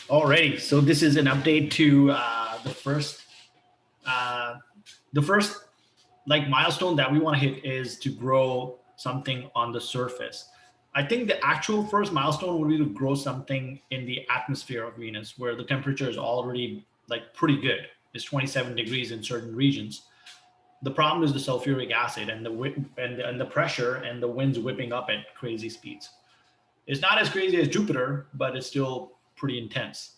Alrighty, so this is an update to uh, the first like milestone that we want to hit is to grow something on the surface. I think the actual first milestone would be to grow something in the atmosphere of Venus, where the temperature is already like pretty good. It's 27 degrees in certain regions. The problem is the sulfuric acid and and the pressure and the winds whipping up at crazy speeds. It's not as crazy as Jupiter, but it's still pretty intense.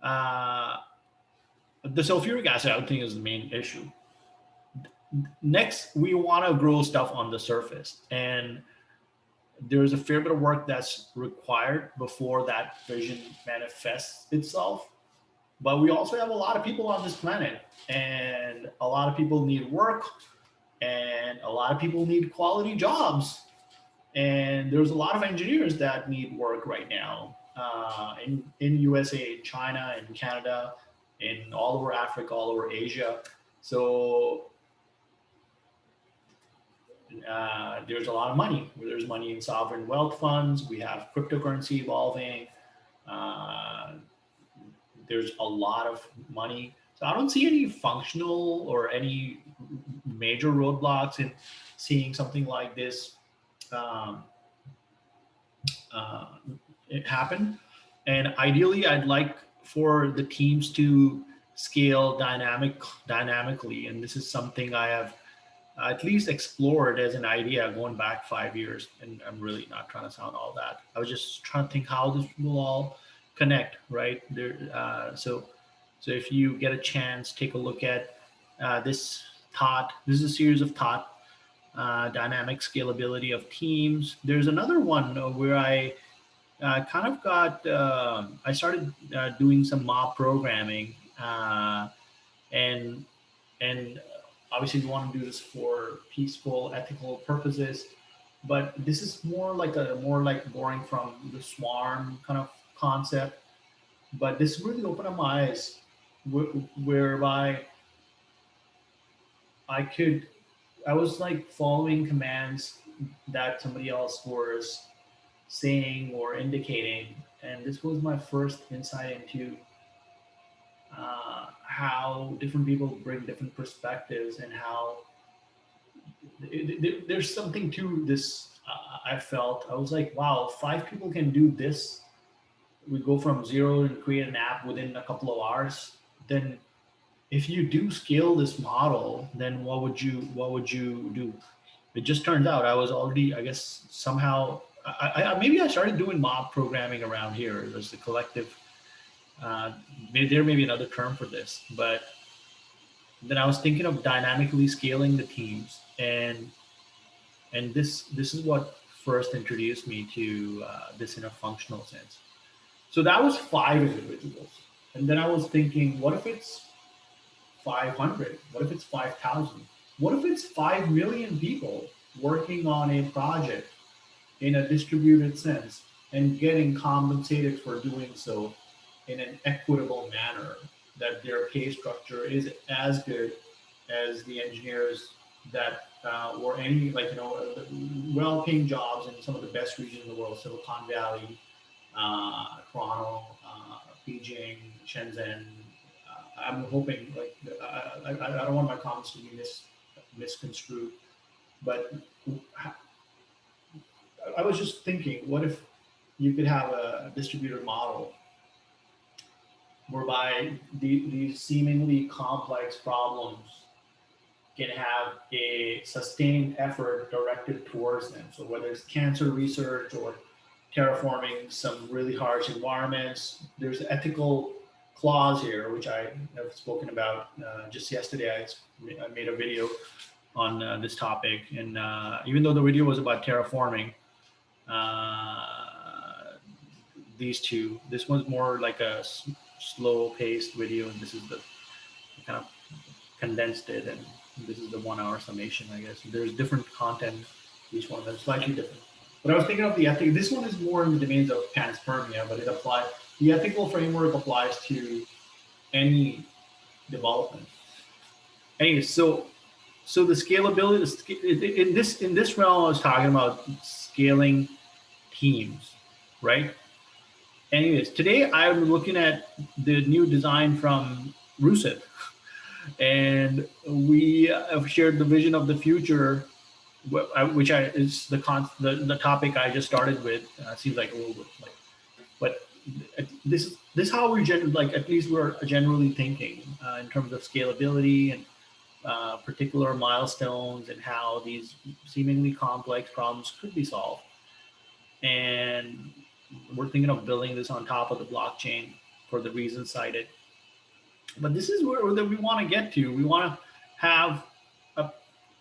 Uh, the sulfuric acid, I would think, is the main issue. Next, we want to grow stuff on the surface, and there's a fair bit of work that's required before that vision manifests itself. But we also have a lot of people on this planet, and a lot of people need work, and a lot of people need quality jobs, and there's a lot of engineers that need work right now in USA, China, and Canada, in all over Africa, all over Asia. So there's a lot of money. There's money in sovereign wealth funds. We have cryptocurrency evolving. Uh, there's a lot of money. So I don't see any functional or any major roadblocks in seeing something like this um, uh, it happen. And ideally, I'd like for the teams to scale dynamically. And this is something I have at least explored as an idea going back 5 years. And I'm really not trying to sound all that. I was just trying to think how this will all connect, right? So if you get a chance, take a look at this thought. This is a series of thought, dynamic scalability of teams. There's another one where kind of I started doing some mob programming, and and obviously we want to do this for peaceful, ethical purposes. But this is more like borrowing from the swarm kind of concept. But this really opened up my eyes, whereby I could I was like following commands that somebody else was saying or indicating, and this was my first insight into how different people bring different perspectives and how there's something to this. I felt I was like, wow, five people can do this. We go from zero and create an app within a couple of hours. Then, if you do scale this model, then what would you do? It just turns out I was already, I guess, somehow. Maybe I started doing mob programming around here. There's the collective. Maybe there may be another term for this, but then I was thinking of dynamically scaling the teams, and this is what first introduced me to this in a functional sense. So that was five individuals, and then I was thinking, what if it's 500? What if it's 5,000? What if it's 5 million people working on a project in a distributed sense and getting compensated for doing so in an equitable manner, that their pay structure is as good as the engineers that were any, like, well-paying jobs in some of the best regions in the world: Silicon Valley, Toronto, Beijing, Shenzhen. I'm hoping, like, I don't want my comments to be misconstrued, but I was just thinking, what if you could have a distributed model whereby these seemingly complex problems can have a sustained effort directed towards them. So whether it's cancer research or terraforming some really harsh environments, there's an ethical clause here, which I have spoken about just yesterday. I made a video on this topic, and even though the video was about terraforming, these two, this one's more like a slow paced video, and this is the kind of condensed it, and this is the 1 hour summation, I guess. There's different content, each one of them slightly different. But I was thinking of the ethic. This one is more in the domains of panspermia, but it applies. The ethical framework applies to any development. Anyway, so the scalability in this realm, I was talking about scaling teams, right? Anyways, today I'm looking at the new design from Rusev, and we have shared the vision of the future, which is the topic I just started with. Seems like a little bit like, but this is how we like at least we're generally thinking in terms of scalability and particular milestones and how these seemingly complex problems could be solved. And we're thinking of building this on top of the blockchain for the reasons cited. But this is where that we want to get to. We want to have a,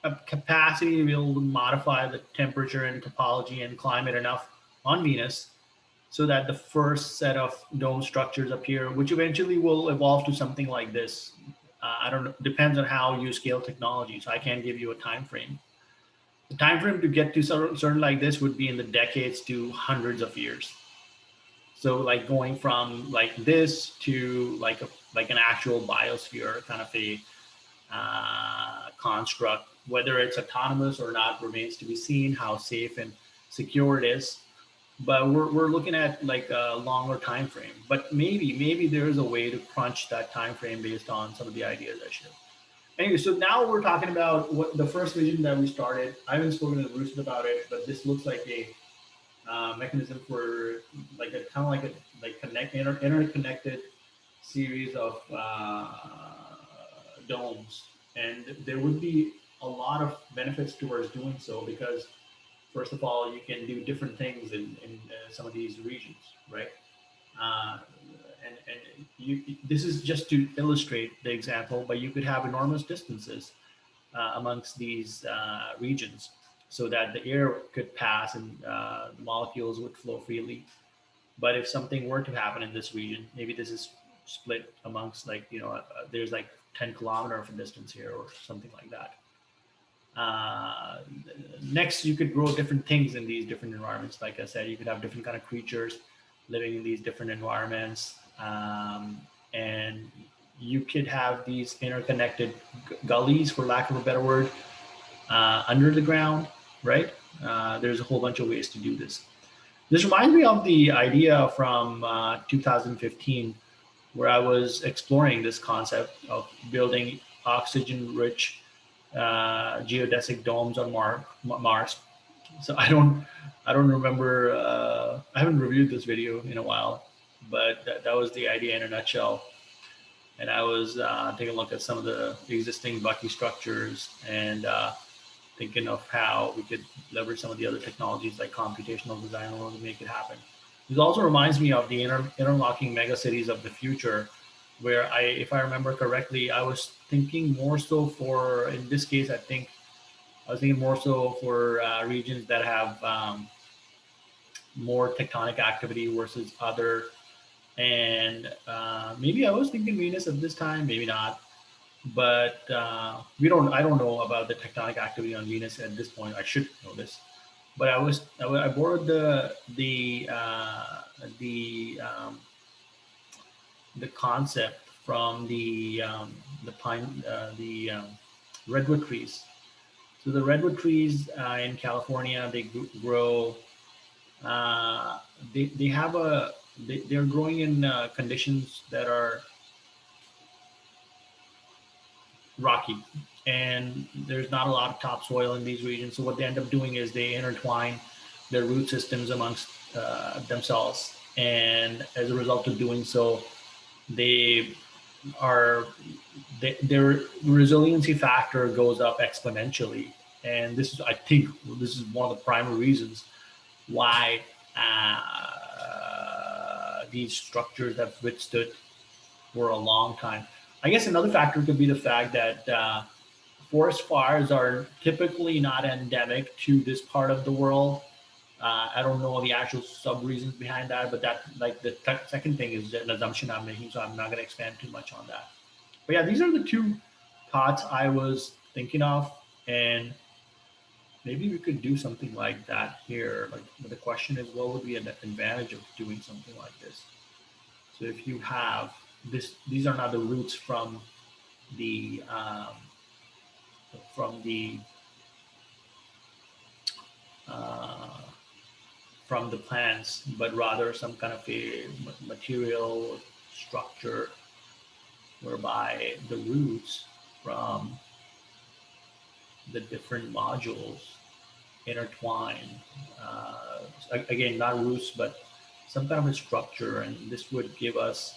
a capacity to be able to modify the temperature and topology and climate enough on Venus so that the first set of dome structures appear, which eventually will evolve to something like this. I don't know. Depends on how you scale technology. So I can't give you a time frame. The time frame to get to certain like this would be in the decades to hundreds of years. So like going from like this to like an actual biosphere kind of a construct, whether it's autonomous or not remains to be seen. How safe and secure it is, but we're looking at like a longer time frame. But maybe there is a way to crunch that time frame based on some of the ideas I shared. Anyway, so now we're talking about what the first vision that we started. I haven't spoken to Roost about it, but this looks like a mechanism for like a kind of like a like interconnected series of domes, and there would be a lot of benefits towards doing so because first of all, you can do different things in some of these regions, right? Uh, and this is just to illustrate the example, but you could have enormous distances amongst these regions so that the air could pass and the molecules would flow freely. But if something were to happen in this region, maybe this is split amongst like, there's like 10 kilometer of a distance here or something like that. Uh, Next, you could grow different things in these different environments. Like I said, you could have different kind of creatures living in these different environments, and you could have these interconnected gullies, for lack of a better word, under the ground, right? There's a whole bunch of ways to do this. This reminds me of the idea from 2015, where I was exploring this concept of building oxygen-rich geodesic domes on Mars. So I don't remember. I haven't reviewed this video in a while, but that was the idea in a nutshell. And I was taking a look at some of the existing Bucky structures and thinking of how we could leverage some of the other technologies like computational design in order to make it happen. This also reminds me of the interlocking megacities of the future, where if I remember correctly, I was thinking more so for, in this case, I was thinking more so for regions that have more tectonic activity versus other. And maybe I was thinking Venus at this time, maybe not. But I don't know about the tectonic activity on Venus at this point. I should know this. But I borrowed the concept from the pine redwood trees. So the redwood trees in California, they grow. Uh, they have they're growing in conditions that are rocky, and there's not a lot of topsoil in these regions. So what they end up doing is they intertwine their root systems amongst themselves, and as a result of doing so, they are their resiliency factor goes up exponentially. And this is, I think, this is one of the primary reasons why these structures have withstood for a long time. I guess another factor could be the fact that forest fires are typically not endemic to this part of the world. I don't know the actual sub reasons behind that, but that like the second thing is an assumption I'm making, so I'm not going to expand too much on that. But yeah, these are the two thoughts I was thinking of, and maybe we could do something like that here. Like, but the question is, what would be an advantage of doing something like this? So if you have this, these are not the roots the from the uh, from the plants, but rather some kind of a material structure whereby the roots from the different modules intertwine. Uh, Again, not roots, but some kind of a structure, and this would give us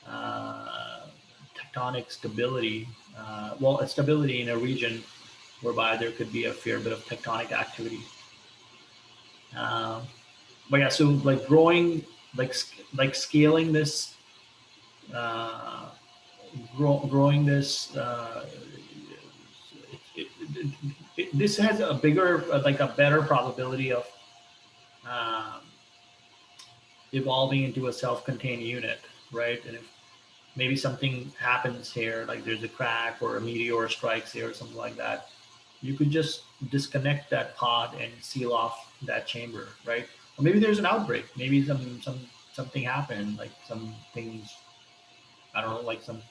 uh, tectonic stability. Well, a stability in a region whereby there could be a fair bit of tectonic activity. Um, but yeah, so like growing, like scaling this, uh, growing this. This has a bigger, like a better probability of um, evolving into a self-contained unit, right? And if maybe something happens here, like there's a crack or a meteor strikes here or something like that, you could just disconnect that pod and seal off that chamber, right? Or maybe there's an outbreak. Maybe something happened, like some things, I don't know, like some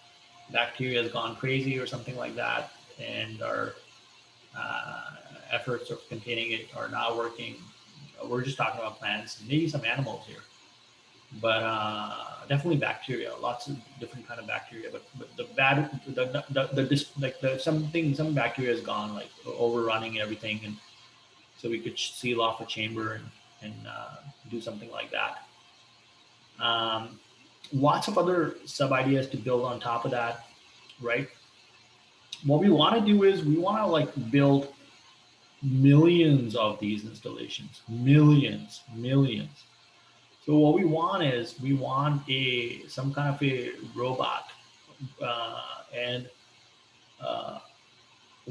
bacteria has gone crazy or something like that, and our uh, efforts of containing it are not working. We're just talking about plants, maybe some animals here, but definitely bacteria. Lots of different kind of bacteria. But the bad, like the some bacteria is gone, like overrunning everything, and so we could seal off a chamber and do something like that. Um, Lots of other sub ideas to build on top of that, right? What we want to do is we want to like build millions of these installations, millions. So what we want is we want a some kind of a robot, and uh,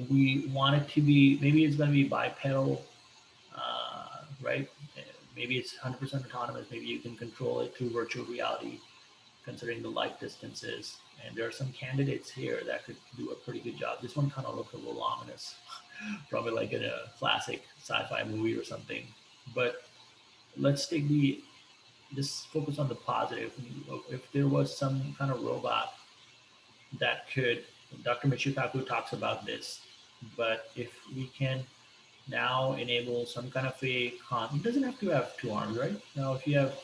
we want it to be, maybe it's going to be bipedal, right? Maybe it's 100% autonomous. Maybe you can control it through virtual reality, considering the light distances. And there are some candidates here that could do a pretty good job. This one kind of looks a little ominous, probably like in a classic sci-fi movie or something. But let's take the just focus on the positive. If there was some kind of robot that could, Dr. Michikaku talks about this, but if we can now enable some kind of a it doesn't have to have two arms, right? Now, if you have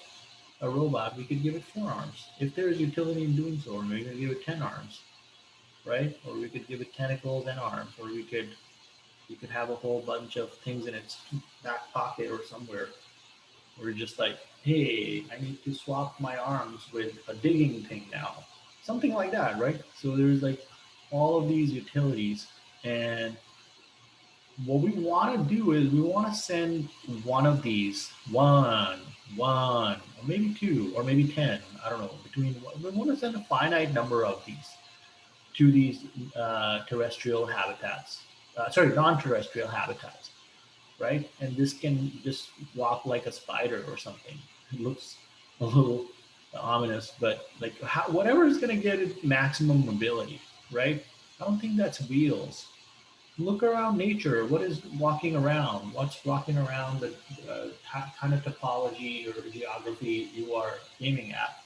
a robot, we could give it four arms. If there is utility in doing so, or we could give it 10 arms, right? Or we could give it tentacles and arms, or we could have a whole bunch of things in its back pocket or somewhere. We're just like, hey, I need to swap my arms with a digging thing now. Something like that, right? So there's like all of these utilities. And what we want to do is we want to send one of these, or maybe two, or maybe 10. I don't know. We want to send a finite number of these to these terrestrial habitats. Sorry, non-terrestrial habitats, right? And this can just walk like a spider or something. It looks a little ominous, but like whatever is going to get it maximum mobility, right? I don't think that's wheels. Look around nature. What is walking around? What's walking around the kind of topology or geography you are aiming at?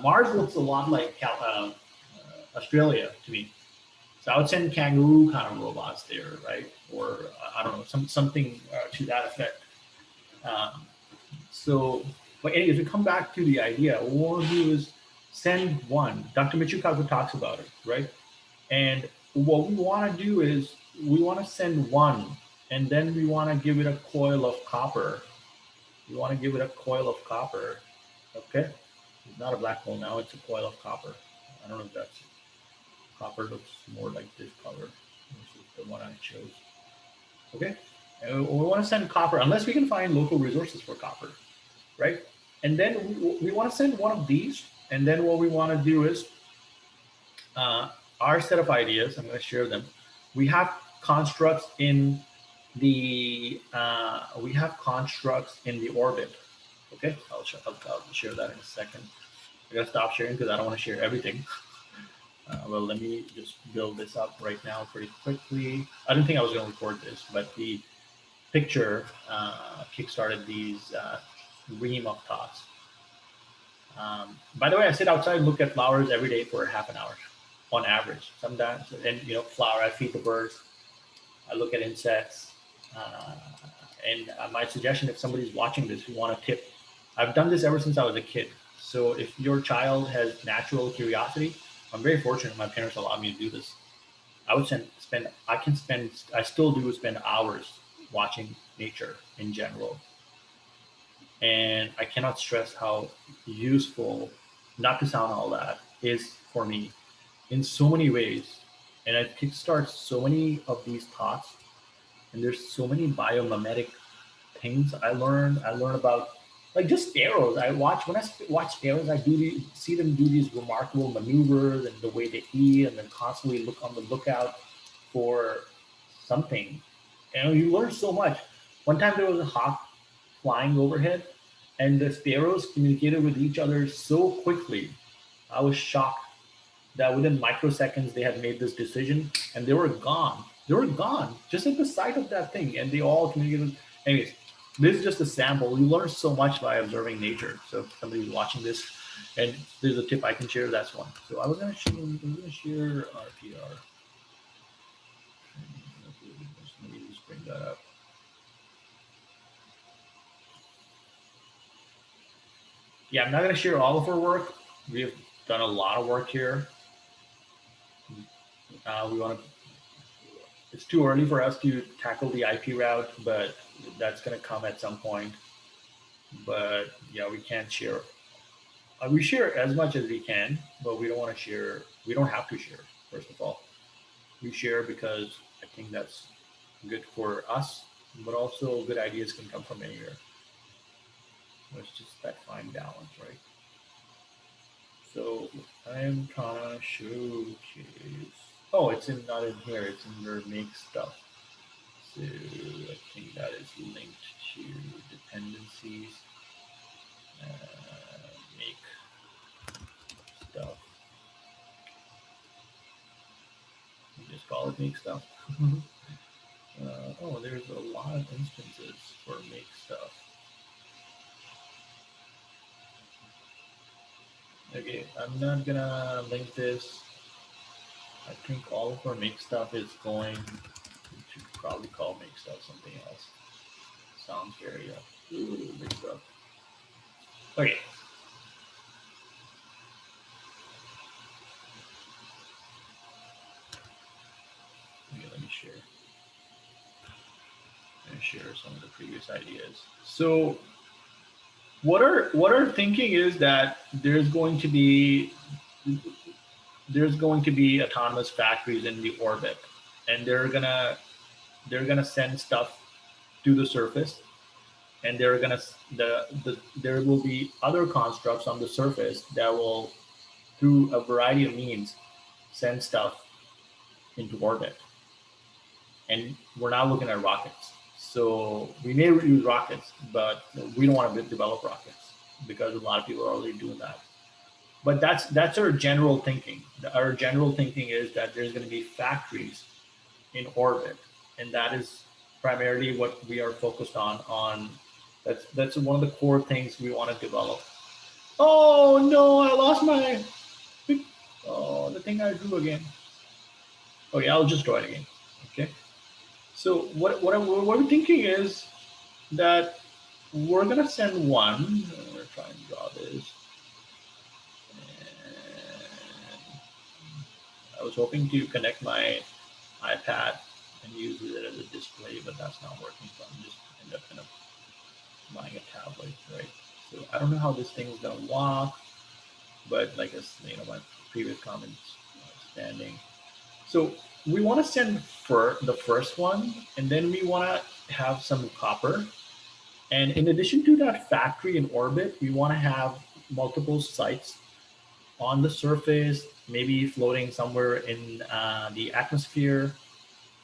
Mars looks a lot like Australia to me. So I would send kangaroo kind of robots there, right? Or I don't know, something to that effect. Um, so, but anyways, we come back to the idea. What we want to do is send one. Dr. Michikazu talks about it, right? And what we want to do is we want to send one, and then we want to give it a coil of copper. We want to give it a coil of copper. Okay, it's not a black hole now; it's a coil of copper. I don't know if that's copper looks more like this color. This is the one I chose. Okay, and we want to send copper unless we can find local resources for copper, right? And then we want to send one of these, and then what we want to do is uh, our set of ideas. I'm going to share them. We have constructs in the orbit. Okay, I'll share that in a second. I gotta stop sharing because I don't want to share everything. Well, let me just build this up right now pretty quickly. I didn't think I was going to record this, but the picture kickstarted these ream of thoughts. By the way, I sit outside and look at flowers every day for half an hour on average. Sometimes, and flower, I feed the birds. I look at insects. Uh, And my suggestion, if somebody's watching this, you want a tip, I've done this ever since I was a kid. So if your child has natural curiosity, I'm very fortunate my parents allowed me to do this. I would I still do spend hours watching nature in general. And I cannot stress how useful, not to sound all that, is for me in so many ways. And it kickstarts so many of these thoughts. And there's so many biomimetic things I learned. I learned about like just sparrows. When I watch sparrows, see them do these remarkable maneuvers and the way they eat, and then constantly look on the lookout for something. And you learn so much. One time there was a hawk flying overhead, and the sparrows communicated with each other so quickly. I was shocked that within microseconds they had made this decision and they were gone. They were gone just at the sight of that thing, and they all communicated. Anyways, this is just a sample. You learn so much by observing nature. So if somebody's watching this, and there's a tip I can share, that's one. So I was going to share RPR. Let me just bring that up. Yeah, I'm not going to share all of our work. We have done a lot of work here. We want to. It's too early for us to tackle the IP route, but that's going to come at some point. But yeah, we can't share. We share as much as we can, but we don't want to share. We don't have to share. First of all, we share because I think that's good for us, but also good ideas can come from anywhere. It's just that fine balance, right? So I'm trying to showcase. Oh, it's not in here. It's in your make stuff. So I think that is linked to dependencies. Make stuff. You just call it make stuff. Oh, there's a lot of instances for make stuff. Okay, I'm not gonna link this. I think all of our make stuff is going. We should probably call make stuff something else. Sounds very make stuff. Okay. Okay, let me share. And share some of the previous ideas. So what our thinking is that there's going to be autonomous factories in the orbit, and they're gonna send stuff to the surface, and there will be other constructs on the surface that will, through a variety of means, send stuff into orbit. And we're now looking at rockets. So we may use rockets, but we don't want to develop rockets because a lot of people are already doing that. But that's our general thinking. Our general thinking is that there's going to be factories in orbit, and that is primarily what we are focused on. That's one of the core things we want to develop. Oh no, I lost my. Oh, the thing I drew again. Okay, I'll just draw it again. Okay. So what we're thinking is that we're gonna send one. I'm gonna try and draw this. And I was hoping to connect my iPad and use it as a display, but that's not working. So I'm just end up kind of buying a tablet, right? So I don't know how this thing is gonna walk, but like as my previous comments standing. So we want to send the first one, and then we want to have some copper. And in addition to that factory in orbit, we want to have multiple sites on the surface, maybe floating somewhere in the atmosphere.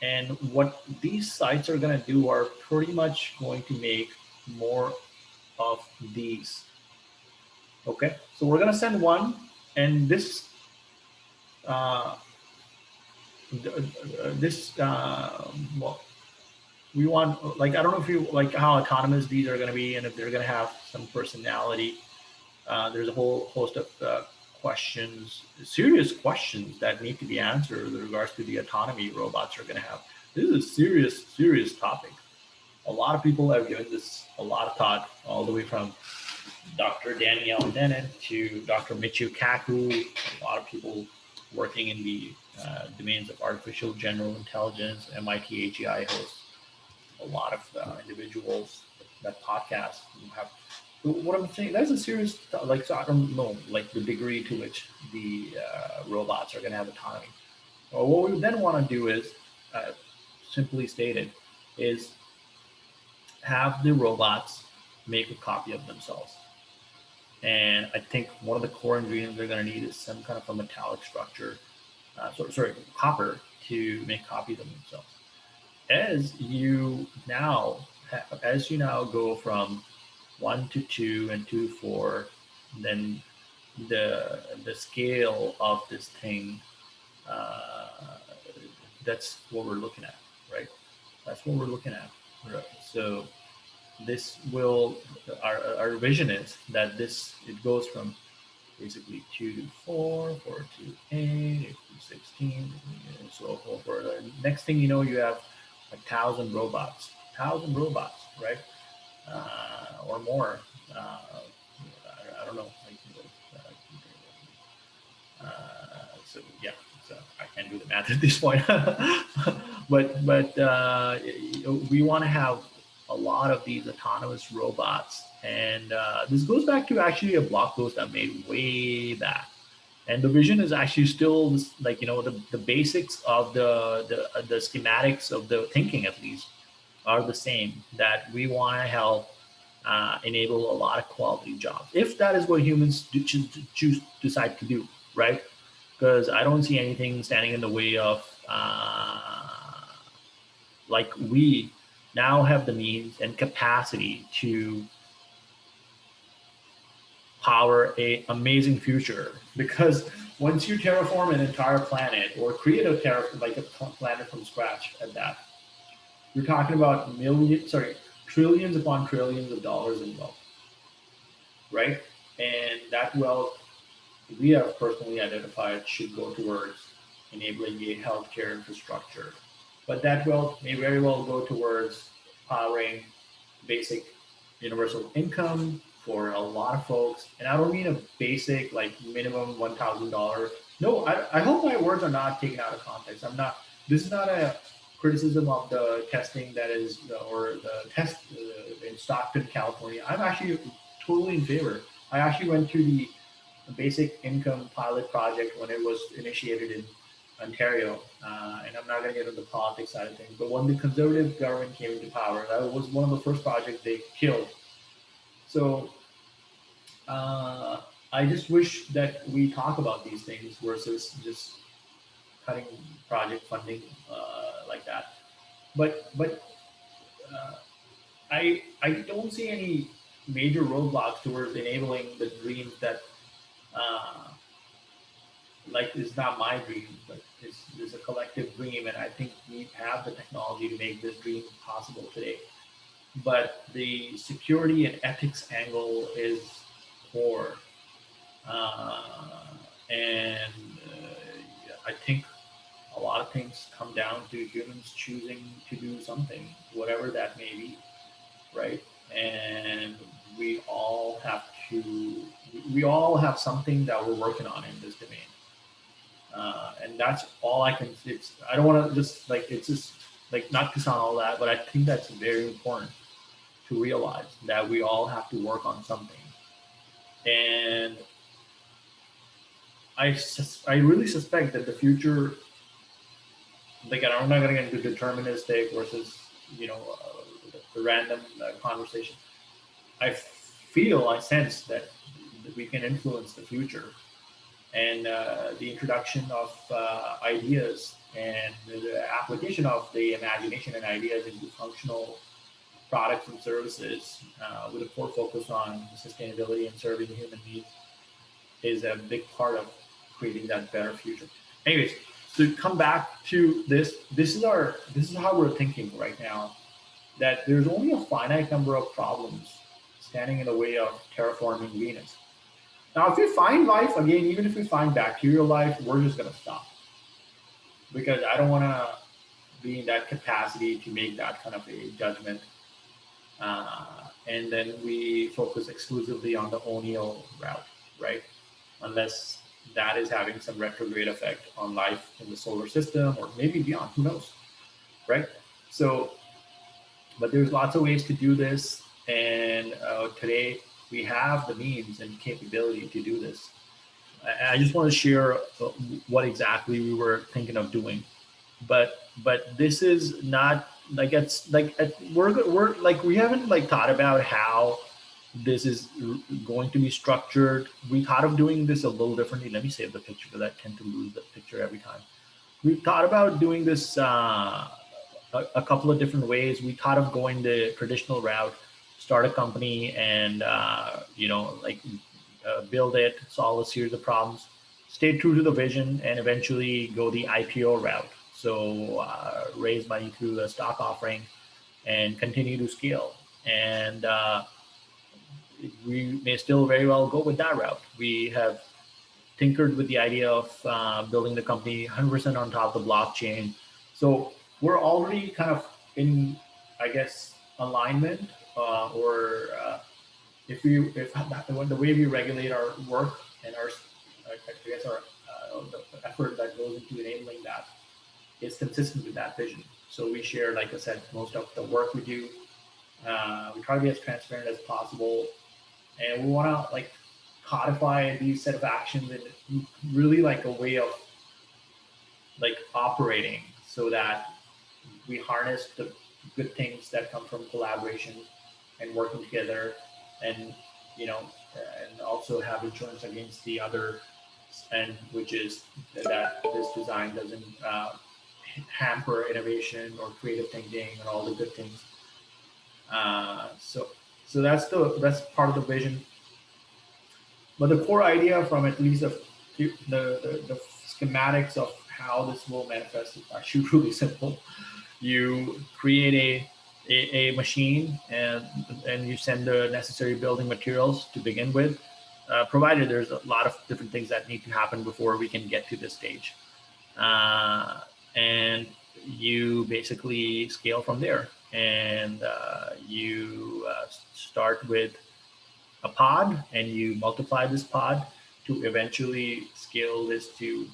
And what these sites are going to do are pretty much going to make more of these. Okay, so we're going to send one, and uh, this well, we want, like, I don't know if you like how autonomous these are going to be and if they're going to have some personality. There's a whole host of questions, serious questions that need to be answered with regards to the autonomy robots are going to have. This is a serious topic. a lot of people have given this a lot of thought, all the way from Dr. Danielle Dennett to Dr. Michio Kaku, a lot of people working in the domains of artificial general intelligence. MIT AGI hosts a lot of individuals that podcast have. What I'm saying, that's a serious, like, so I don't know, like the degree to which the robots are going to have autonomy. Well, what we then want to do is, uh, simply stated, is have the robots make a copy of themselves. And I think one of the core ingredients they're going to need is some kind of a metallic structure, sorry, copper, to make copies of themselves. As you now, as you now go from 1 to 2 and 2 to 4, then the scale of this thing, uh, that's what we're looking at, right? That's what we're looking at. Right. So this will, our vision is that this, it goes from basically 2 to 4, 4 to 8, 8 to 16, and so forth. The next thing you know, you have 1,000 robots, right? Or more. I don't know. So yeah, so I can't do the math at this point. but we want to have a lot of these autonomous robots, and this goes back to actually a blog post I made way back. And the vision is actually still like, the basics of the schematics of the thinking, at least, are the same. That we want to help enable a lot of quality jobs, if that is what humans choose decide to do, right? Because I don't see anything standing in the way of, like, we now have the means and capacity to power a amazing future. Because once you terraform an entire planet, or create like a planet from scratch at that, you're talking about trillions upon trillions of dollars in wealth, right? And that wealth, we have personally identified, should go towards enabling a healthcare infrastructure. But that wealth may very well go towards powering basic universal income for a lot of folks. And I don't mean a basic, like, minimum $1,000. No, I hope my words are not taken out of context. This is not a criticism of the testing that is, or the test in Stockton, California. I'm actually totally in favor. I actually went to the basic income pilot project when it was initiated in Ontario, and I'm not going to get into the politics side of things, but when the Conservative government came into power, that was one of the first projects they killed. So I just wish that we talk about these things versus just cutting project funding like that. But uh, I don't see any major roadblocks towards enabling the dreams that, uh, like, it's not my dream, but it's a collective dream, and I think we have the technology to make this dream possible today. But the security and ethics angle is poor, and I think a lot of things come down to humans choosing to do something, whatever that may be, right? And we all have to, we all have something that we're working on in this domain. And that's all I can. I don't want to just, like, it's just like, not to sound all that, but I think that's very important to realize that we all have to work on something. And I really suspect that the future, like, I'm not going to get into deterministic versus, the random conversation. I sense that we can influence the future, and the introduction of ideas and the application of the imagination and ideas into functional products and services, with a core focus on sustainability and serving human needs, is a big part of creating that better future. Anyways, to come back to this is how we're thinking right now. That there's only a finite number of problems standing in the way of terraforming Venus. Now, if we find life again, even if we find bacterial life, we're just gonna stop, because I don't want to be in that capacity to make that kind of a judgment. And then we focus exclusively on the O'Neill route, right? Unless that is having some retrograde effect on life in the solar system or maybe beyond, who knows, right? So, but there's lots of ways to do this. And today we have the means and capability to do this. I just want to share what exactly we were thinking of doing, but this is not like it's like we're like we haven't like thought about how this is going to be structured. We thought of doing this a little differently. Let me save the picture because I tend to lose the picture every time. We thought about doing this a couple of different ways. We thought of going the traditional route, start a company, and build it, solve a series of problems, stay true to the vision, and eventually go the IPO route. So raise money through a stock offering and continue to scale. And we may still very well go with that route. We have tinkered with the idea of building the company 100% on top of the blockchain. So we're already kind of in, I guess, alignment, or if the way we regulate our work and our, I guess, our the effort that goes into enabling that is consistent with that vision. So we share, like I said, most of the work we do. We try to be as transparent as possible, and we want to like codify these set of actions in really like a way of like operating so that we harness the good things that come from collaboration and working together, and you know and also have insurance against the other end, which is that this design doesn't hamper innovation or creative thinking and all the good things. So that's part of the vision. But the core idea from at least the schematics of how this will manifest is actually really simple. You create a machine, and you send the necessary building materials to begin with, provided there's a lot of different things that need to happen before we can get to this stage. And you basically scale from there. And you start with a pod, and you multiply this pod to eventually scale this to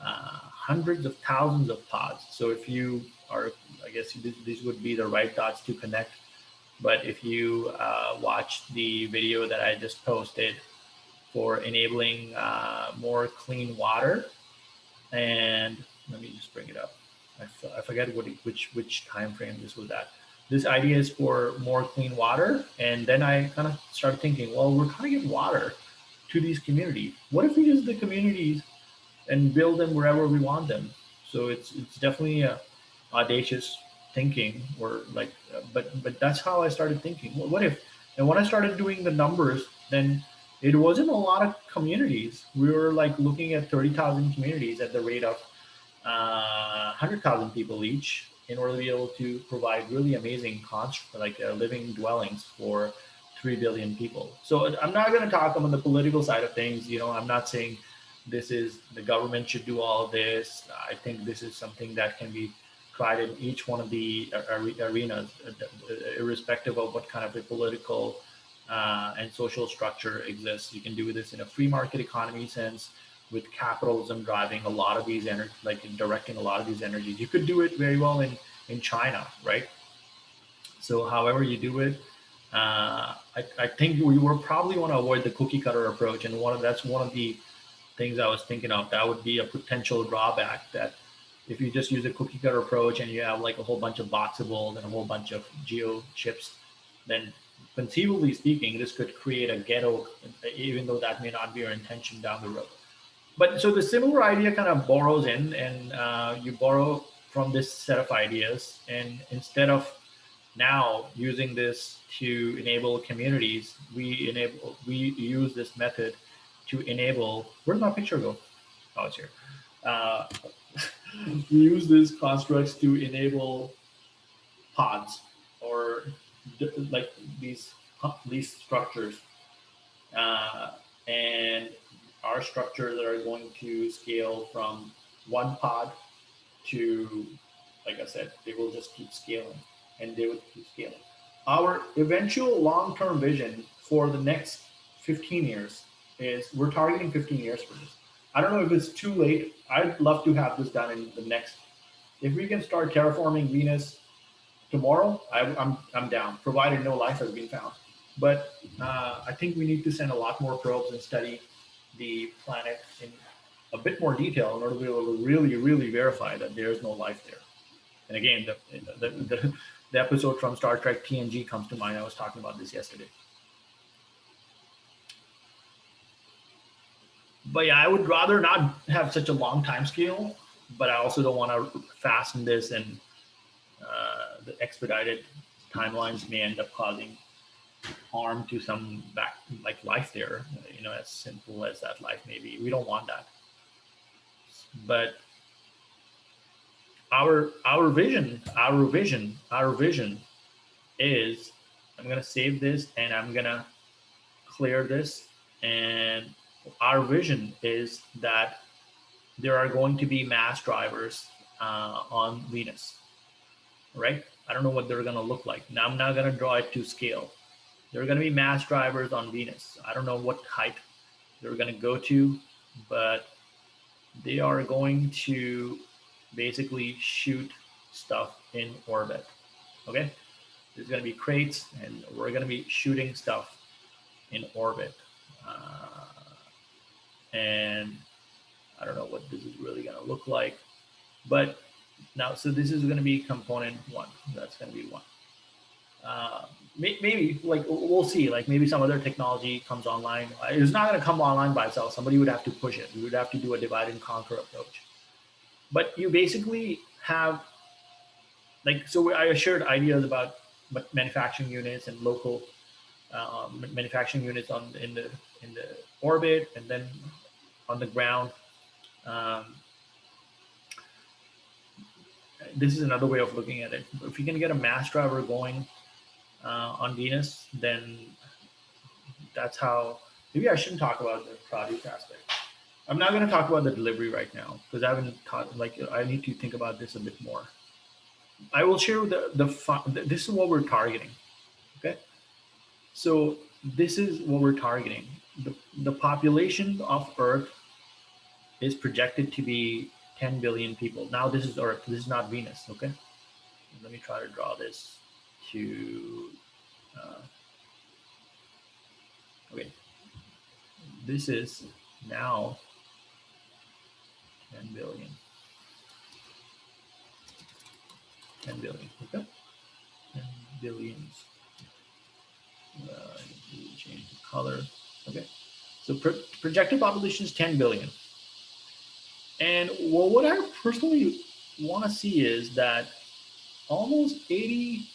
hundreds of thousands of pods. So if you are, I guess these would be the right dots to connect. But if you watch the video that I just posted for enabling more clean water, and let me just bring it up. I forget which time frame this was at. This idea is for more clean water, and then I kind of started thinking, well, we're trying to get water to these communities. What if we use the communities and build them wherever we want them? So it's definitely a audacious thinking, or like, but that's how I started thinking. What if? And when I started doing the numbers, then it wasn't a lot of communities. We were like looking at 30,000 communities at the rate of 100,000 people each, in order to be able to provide really amazing living dwellings for 3 billion people. So I'm not going to talk on the political side of things. I'm not saying this is the government should do all of this. I think this is something that can be tried in each one of the arenas, irrespective of what kind of a political and social structure exists. You can do this in a free market economy sense, with capitalism driving a lot of these like directing a lot of these energies. You could do it very well in China, right? So however you do it, I think we will probably want to avoid the cookie cutter approach. And that's one of the things I was thinking of. That would be a potential drawback, that if you just use a cookie cutter approach and you have like a whole bunch of boxables and a whole bunch of geo chips, then conceivably speaking, this could create a ghetto, even though that may not be your intention down the road. But so the similar idea kind of borrows in, and you borrow from this set of ideas, and instead of now using this to enable communities, we use this method to enable. Where'd my picture go? Oh, it's here. We use these constructs to enable pods, or like these structures, and our structures that are going to scale from one pod to, like I said, they will just keep scaling, and they would keep scaling. our eventual long-term vision for the next 15 years is we're targeting 15 years for this. I don't know if it's too late. I'd love to have this done in the next. If we can start terraforming Venus tomorrow, I'm down, provided no life has been found. But I think we need to send a lot more probes and study the planet in a bit more detail in order to be able to really, really verify that there is no life there. And again, the episode from Star Trek TNG comes to mind. I was talking about this yesterday. But yeah, I would rather not have such a long time scale, but I also don't want to fasten this, and the expedited timelines may end up causing harm to some back like life there. As simple as that life may be, we don't want that. But our vision is, I'm gonna save this and I'm gonna clear this, and our vision is that there are going to be mass drivers on Venus, right? I don't know what they're gonna look like. Now I'm not gonna draw it to scale. There are gonna be mass drivers on Venus. I don't know what height they're gonna go to, but they are going to basically shoot stuff in orbit. Okay, there's going to be crates, and we're going to be shooting stuff in orbit. And I don't know what this is really going to look like, but now, so this is going to be component one. That's going to be one. Maybe like we'll see. Like maybe some other technology comes online. It's not going to come online by itself. Somebody would have to push it. We would have to do a divide and conquer approach. But you basically have so I shared ideas about manufacturing units and local manufacturing units in the orbit and then on the ground. Um, this is another way of looking at it. If you can get a mass driver going on Venus, then that's how. Maybe I shouldn't talk about the produce aspect. I'm not going to talk about the delivery right now because I haven't taught. I need to think about this a bit more. I will share this is what we're targeting. Okay, so this is what we're targeting. The population of Earth is projected to be 10 billion people. Now this is Earth. This is not Venus. Okay, let me try to draw this to. Okay, this is now 10 billion. 10 billion. Okay, 10 billions. Change the color. Okay, so projected population is 10 billion. And what I personally want to see is that almost 80%,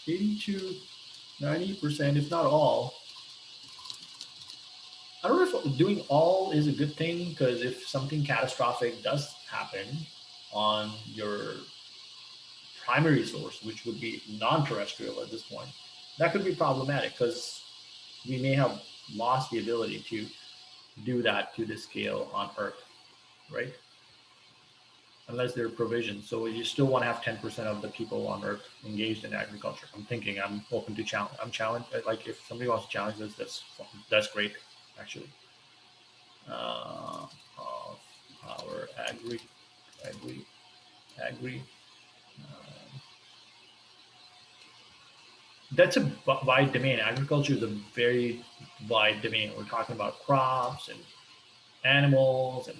80 to 90%, if not all. I don't know if doing all is a good thing, because if something catastrophic does happen on your primary source, which would be non-terrestrial at this point, that could be problematic because we may have lost the ability to do that to this scale on Earth, right? Unless there are provisions. So you still want to have 10% of the people on Earth engaged in agriculture. I'm open to challenge. I'm challenged. Like if somebody wants to challenge this, that's great, actually. Of our agri. That's a wide domain. Agriculture is a very wide domain. We're talking about crops and animals and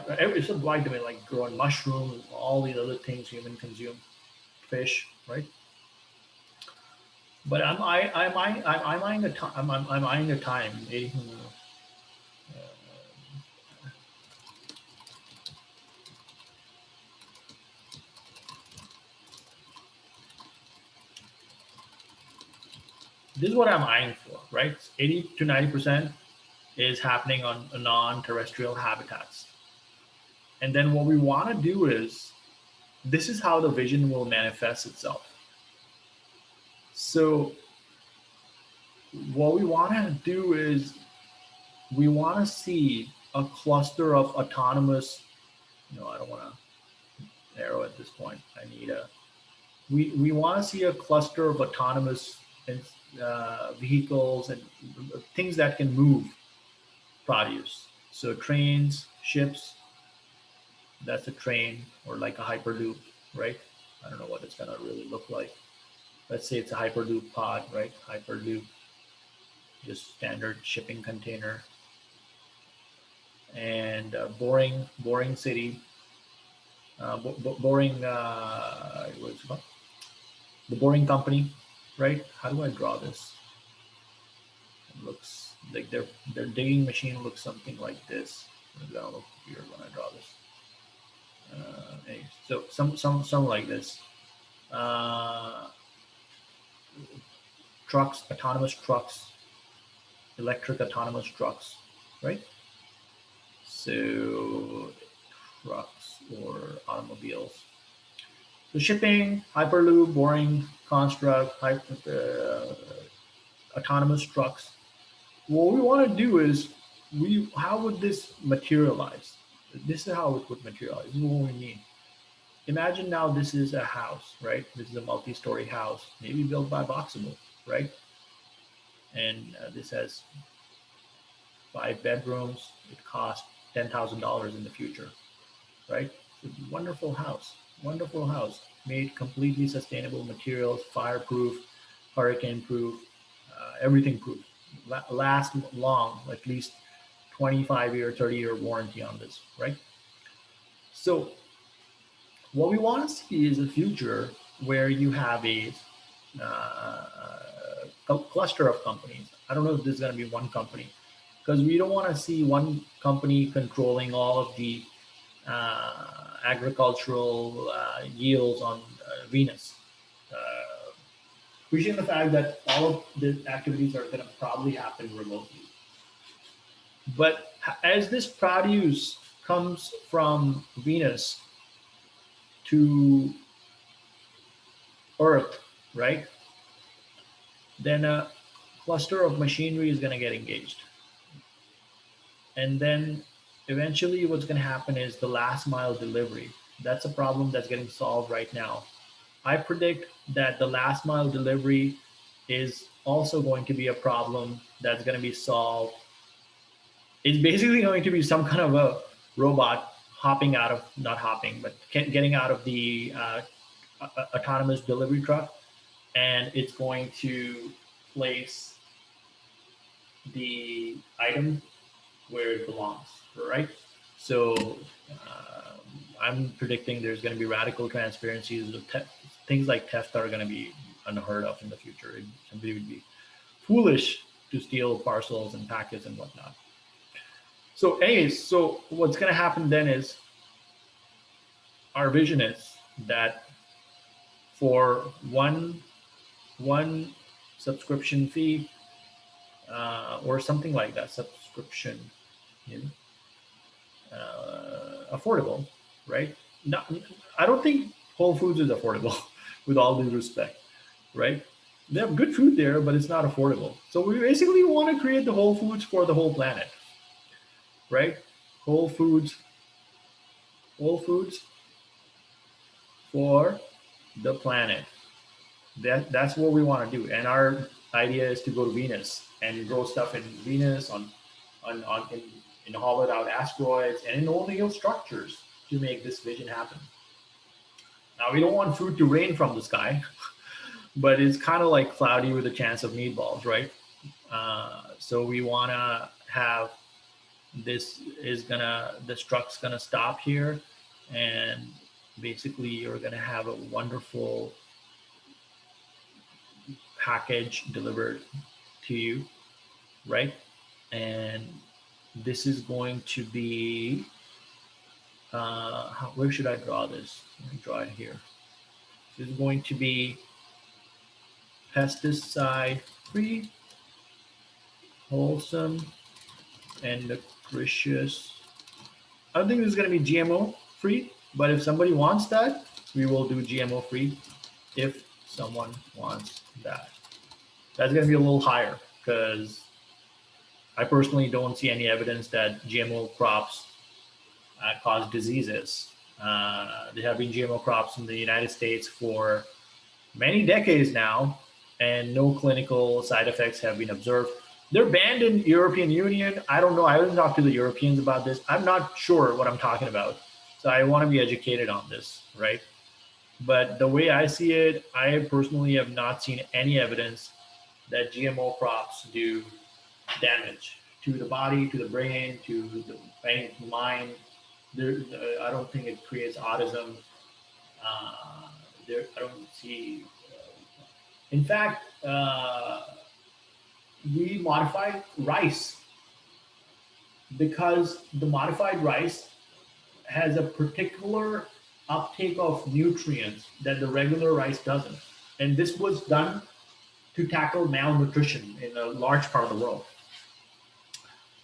it's a wide domain, like growing mushrooms, all these other things humans consume, fish, right? But I'm eyeing the time. I'm eyeing the time. This is what I'm eyeing for, right? 80 to 90% is happening on non-terrestrial habitats. And then what we want to do is, this is how the vision will manifest itself. So what we want to do is we want to see a cluster of autonomous, I don't want to arrow at this point. I need a, we want to see a cluster of autonomous vehicles and things that can move produce. So trains, ships, that's a train or like a hyperloop, right? I don't know what it's gonna really look like. Let's say it's a hyperloop pod, right? Hyperloop, just standard shipping container. And boring city, boring, what's it called? The boring company, right? How do I draw this? It looks like their digging machine looks something like this. It's gonna look weird when I draw this. Anyway, so some like this. Uh, trucks, autonomous trucks, electric autonomous trucks, right? So trucks or automobiles. So shipping, hyperloop, boring construct, autonomous trucks. What we want to do is how would this materialize? This is how it would materialize. This is what we mean. Imagine now this is a house, right? This is a multi-story house, maybe built by Boxable, right? And this has 5 bedrooms. It costs $10,000 in the future, right? It's a wonderful house, made completely sustainable materials, fireproof, hurricane proof, everything proof. Last long, at least 25-year, 30-year warranty on this, right? So what we want to see is a future where you have a cluster of companies. I don't know if this is going to be one company, because we don't want to see one company controlling all of the agricultural yields on Venus. Appreciating the fact that all of the activities are going to probably happen remotely. But as this produce comes from Venus to Earth, right? Then a cluster of machinery is going to get engaged. And then eventually what's going to happen is the last mile delivery. That's a problem that's getting solved right now. I predict that the last mile delivery is also going to be a problem that's going to be solved. It's basically going to be some kind of a robot hopping out of, not hopping, but getting out of the autonomous delivery truck, and it's going to place the item where it belongs, right? So I'm predicting there's going to be radical transparencies. Things like theft are going to be unheard of in the future. Somebody would be foolish to steal parcels and packets and whatnot. So anyways, so what's going to happen then is our vision is that for one subscription fee or something like that, subscription, you know, affordable, right? Not, I don't think Whole Foods is affordable, with all due respect, right? They have good food there, but it's not affordable. So we basically want to create the Whole Foods for the whole planet, right? Whole Foods for the planet. That's what we want to do. And our idea is to go to Venus and grow stuff in Venus in hollowed out asteroids and in O'Neill structures to make this vision happen. Now we don't want food to rain from the sky, but it's kind of like cloudy with a chance of meatballs, right? So we want to have this truck's gonna stop here, and basically you're gonna have a wonderful package delivered to you, right? And this is going to be where should I draw this? Let me draw it here. This is going to be pesticide free, wholesome, and nutritious. I don't think this is going to be GMO free, but if somebody wants that, we will do GMO free. If someone wants that, that's going to be a little higher, because I personally don't see any evidence that GMO crops cause diseases. There have been GMO crops in the United States for many decades now, and no clinical side effects have been observed. They're banned in European Union. I don't know. I haven't talked to the Europeans about this. I'm not sure what I'm talking about. So I want to be educated on this, right? But the way I see it, I personally have not seen any evidence that GMO crops do damage to the body, to the brain, to the mind. I don't think it creates autism. I don't see. In fact, we modified rice because the modified rice has a particular uptake of nutrients that the regular rice doesn't. And this was done to tackle malnutrition in a large part of the world.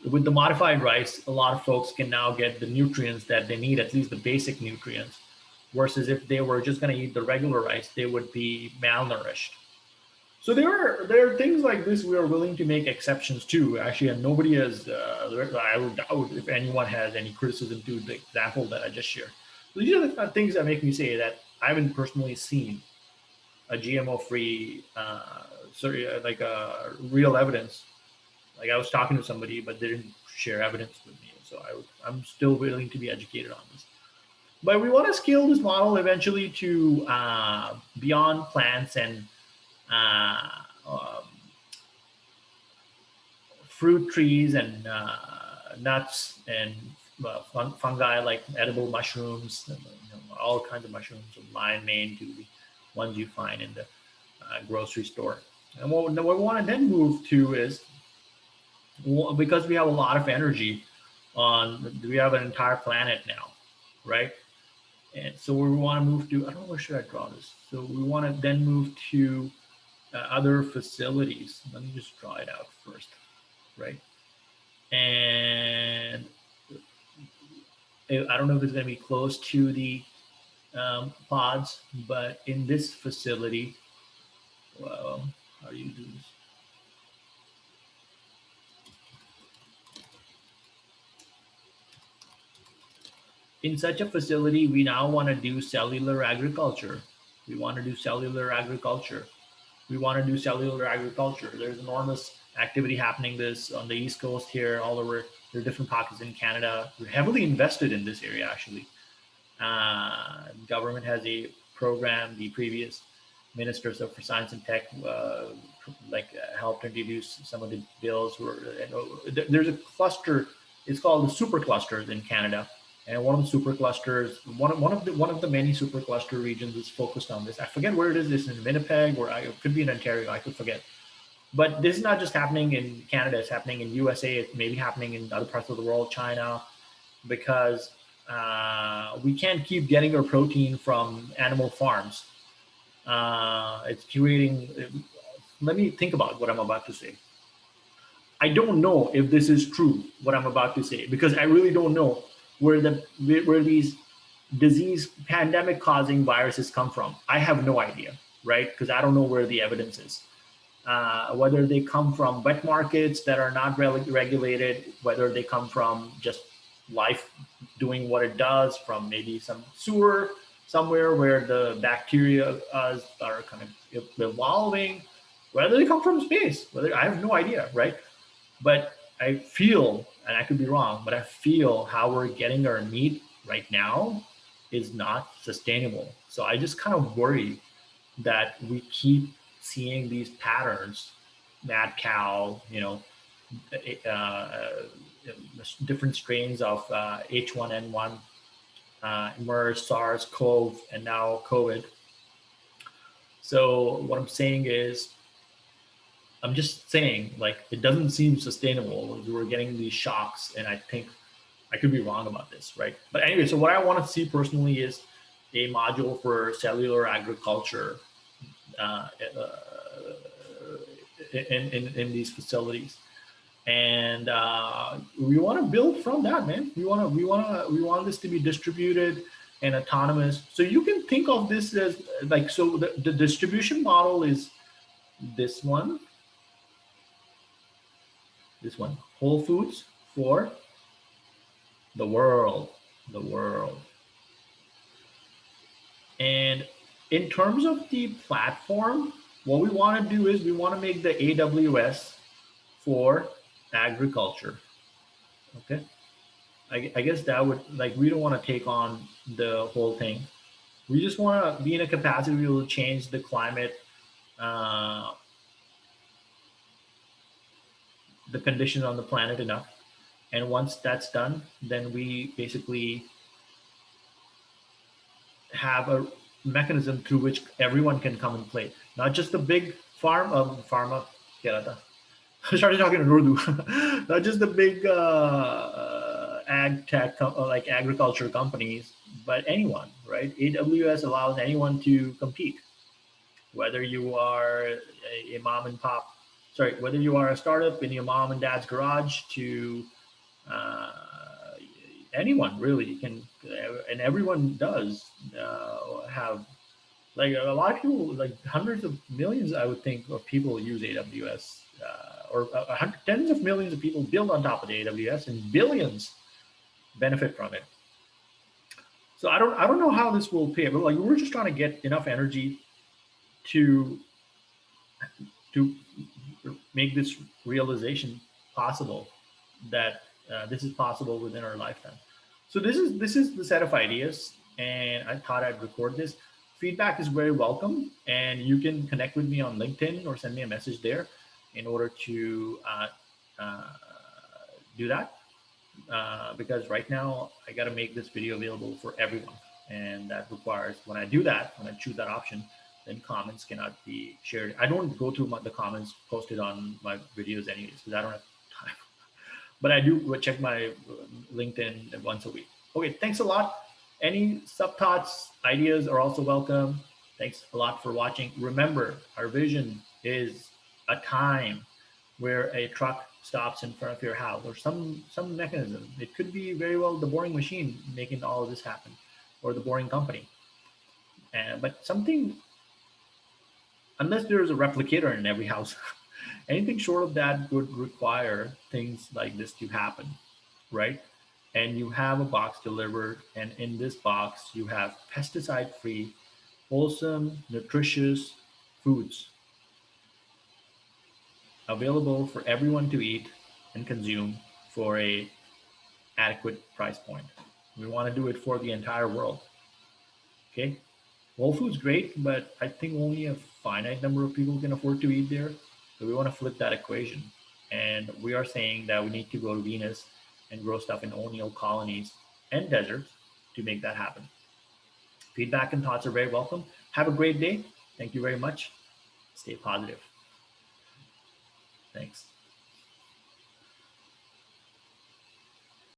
With the modified rice, a lot of folks can now get the nutrients that they need, at least the basic nutrients, versus if they were just going to eat the regular rice, they would be malnourished. So there are things like this we are willing to make exceptions to. Actually, and nobody has. I would doubt if anyone has any criticism to the example that I just shared. So these are the things that make me say that I haven't personally seen a GMO-free, like real evidence. Like I was talking to somebody, but they didn't share evidence with me. So I'm still willing to be educated on this. But we want to scale this model eventually to beyond plants and uh, um, fruit trees and nuts and fungi like edible mushrooms, and, all kinds of mushrooms, from lion mane to the ones you find in the grocery store. And what we want to then move to is, because we have a lot of energy we have an entire planet now, right? And so we want to move to, I don't know, where should I draw this? So we want to then move to other facilities. Let me just draw it out first, right? And I don't know if it's going to be close to the pods, but in this facility, well, how do you do this? In such a facility, we now want to do cellular agriculture. We want to do cellular agriculture. We want to do cellular agriculture. There's enormous activity happening this on the East Coast here, all over. There are different pockets in Canada. We're heavily invested in this area, actually. Government has a program. The previous ministers of for science and tech helped introduce some of the bills. There's a cluster. It's called the super clusters in Canada, and one of the super clusters, one of the many super cluster regions is focused on this. I forget where it is. It's in Winnipeg, or it could be in Ontario. I could forget. But this is not just happening in Canada. It's happening in USA. It may be happening in other parts of the world, China, because we can't keep getting our protein from animal farms. It's creating. Let me think about what I'm about to say. I don't know if this is true, what I'm about to say, because I really don't know where these disease pandemic causing viruses come from. I have no idea, right? Because I don't know where the evidence is. Whether they come from wet markets that are not regulated, whether they come from just life doing what it does, from maybe some sewer somewhere where the bacteria are kind of evolving, whether they come from space, whether I have no idea, right? But I feel, and I could be wrong, but I feel how we're getting our meat right now is not sustainable. So I just kind of worry that we keep seeing these patterns, mad cow, different strains of H1N1, MERS, SARS, CoV, and now COVID. So what I'm saying is, I'm just saying, like, it doesn't seem sustainable. We're getting these shocks, and I think I could be wrong about this, right? But anyway, so what I want to see personally is a module for cellular agriculture in these facilities, and we want to build from that, man. We want this to be distributed and autonomous. So you can think of this as like, so the distribution model is this one, Whole Foods for the world, And in terms of the platform, what we want to do is we want to make the AWS for agriculture. Okay. I guess that would, like, we don't want to take on the whole thing. We just want to be in a capacity to be able to change the climate, uh, the conditions on the planet enough. And once that's done, then we basically have a mechanism through which everyone can come and play, not just the big pharma. I started talking in Urdu. Not just the big ag tech, like agriculture companies, but anyone, right? AWS allows anyone to compete, whether you are a mom and pop, sorry, whether you are a startup in your mom and dad's garage to uh, anyone really can, and everyone does have, like, a lot of people, like hundreds of millions, I would think, of people use AWS, or tens of millions of people build on top of the AWS, and billions benefit from it. So I don't know how this will pay, but like we're just trying to get enough energy to to make this realization possible, that this is possible within our lifetime. So this is the set of ideas, and I thought I'd record this. Feedback is very welcome, and you can connect with me on LinkedIn or send me a message there in order to uh, do that. Because right now I got to make this video available for everyone, and that requires, when I do that, when I choose that option, then comments cannot be shared. I don't go through the comments posted on my videos anyways because I don't have time, but I do check my LinkedIn once a week. Okay, thanks a lot. Any sub thoughts, ideas are also welcome. Thanks a lot for watching. Remember, our vision is a time where a truck stops in front of your house, or some mechanism. It could be very well the boring machine making all of this happen, or the boring company. But something, unless there's a replicator in every house, anything short of that would require things like this to happen, right? And you have a box delivered, and in this box you have pesticide free, wholesome, nutritious foods available for everyone to eat and consume for a adequate price point. We want to do it for the entire world. Okay. Whole Foods great, but I think only a finite number of people can afford to eat there. So we want to flip that equation. And we are saying that we need to go to Venus and grow stuff in O'Neill colonies and deserts to make that happen. Feedback and thoughts are very welcome. Have a great day. Thank you very much. Stay positive.